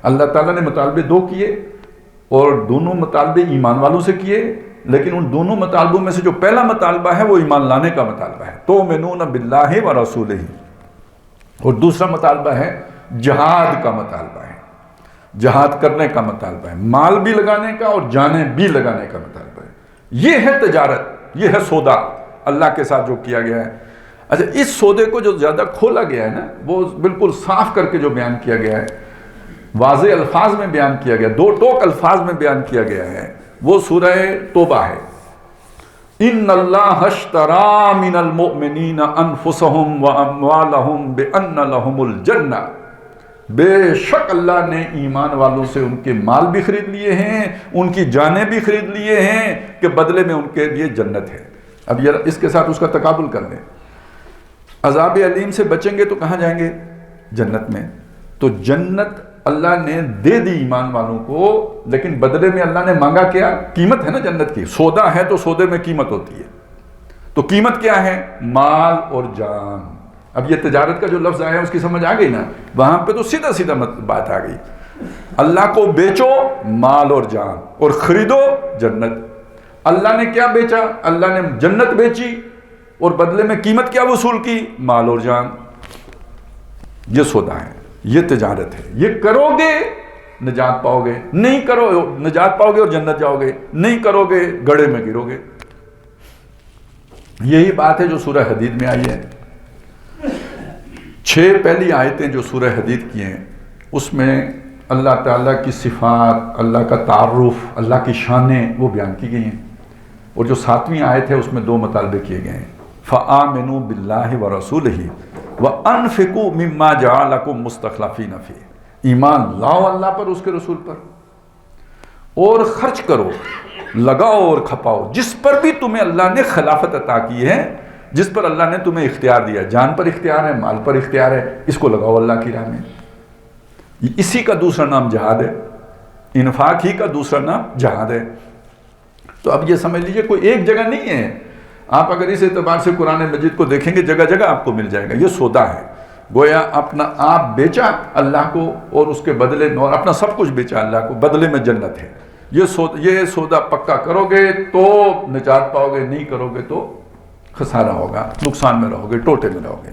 اللہ تعالیٰ نے مطالبے دو کیے اور دونوں مطالبے ایمان والوں سے کیے، لیکن ان دونوں مطالبوں میں سے جو پہلا مطالبہ ہے وہ ایمان لانے کا مطالبہ ہے، تؤمنون باللہ ورسولہ، اور دوسرا مطالبہ ہے جہاد کا مطالبہ ہے، جہاد کرنے کا مطالبہ ہے، مال بھی لگانے کا اور جانیں بھی لگانے کا مطالبہ ہے۔ یہ ہے تجارت، یہ ہے سودا اللہ کے ساتھ جو کیا گیا ہے۔ اچھا، اس سودے کو جو زیادہ کھولا گیا ہے نا، وہ بالکل صاف کر کے جو بیان کیا گیا ہے، واضح الفاظ میں بیان کیا گیا، دو ٹوک الفاظ میں بیان کیا گیا ہے، وہ سورہ توبہ ہے۔ ان اللہ اشتری من المؤمنین انفسهم واموالهم بان لهم الجنہ، بے شک اللہ نے ایمان والوں سے ان کے مال بھی خرید لیے ہیں، ان کی جانیں بھی خرید لیے ہیں کہ بدلے میں ان کے لیے جنت ہے۔ اب یہ اس کے ساتھ اس کا تقابل کر لیں، عذاب علیم سے بچیں گے تو کہاں جائیں گے؟ جنت میں۔ تو جنت اللہ نے دے دی ایمان والوں کو، لیکن بدلے میں اللہ نے مانگا کیا؟ قیمت ہے نا جنت کی، سودا ہے تو سودے میں قیمت ہوتی ہے، تو قیمت کیا ہے؟ مال اور جان۔ اب یہ تجارت کا جو لفظ آیا ہے اس کی سمجھ آ گئی نا؟ وہاں پہ تو سیدھا سیدھا بات آ گئی، اللہ کو بیچو مال اور جان، اور خریدو جنت۔ اللہ نے کیا بیچا؟ اللہ نے جنت بیچی اور بدلے میں قیمت کیا وصول کی؟ مال اور جان۔ یہ سودا ہے، یہ تجارت ہے۔ یہ کرو گے نجات پاؤ گے، نہیں کرو نجات پاؤ گے اور جنت جاؤ گے، نہیں کرو گے گڑھے میں گرو گے۔ یہی بات ہے جو سورہ حدید میں آئی ہے۔ 6 پہلی آیتیں جو سورہ حدید کی ہیں، اس میں اللہ تعالیٰ کی صفات، اللہ کا تعارف، اللہ کی شانیں وہ بیان کی گئی ہیں، اور جو 7ویں آیت ہے اس میں 2 مطالبے کیے گئے ہیں، فآمنوا باللہ ورسولہ وانفقوا مما جعلکم مستخلفین فیہ، ایمان لاؤ اللہ پر، اس کے رسول پر، اور خرچ کرو، لگاؤ اور کھپاؤ جس پر بھی تمہیں اللہ نے خلافت عطا کی ہے، جس پر اللہ نے تمہیں اختیار دیا، جان پر اختیار ہے، مال پر اختیار ہے، اس کو لگاؤ اللہ کی راہ میں۔ اسی کا دوسرا نام جہاد ہے، انفاق ہی کا دوسرا نام جہاد ہے۔ تو اب یہ سمجھ لیجئے کوئی ایک جگہ نہیں ہے، آپ اگر اس اعتبار سے قرآن مجید کو دیکھیں گے جگہ جگہ آپ کو مل جائے گا۔ یہ سودا ہے، گویا اپنا آپ بیچا اللہ کو اور اس کے بدلے میں، اور اپنا سب کچھ بیچا اللہ کو، بدلے میں جنت ہے۔ یہ سودا پکا کرو گے تو نجات پاؤ گے، نہیں کرو گے تو خسارہ ہوگا، نقصان میں رہو گے، ٹوٹے میں رہو گے۔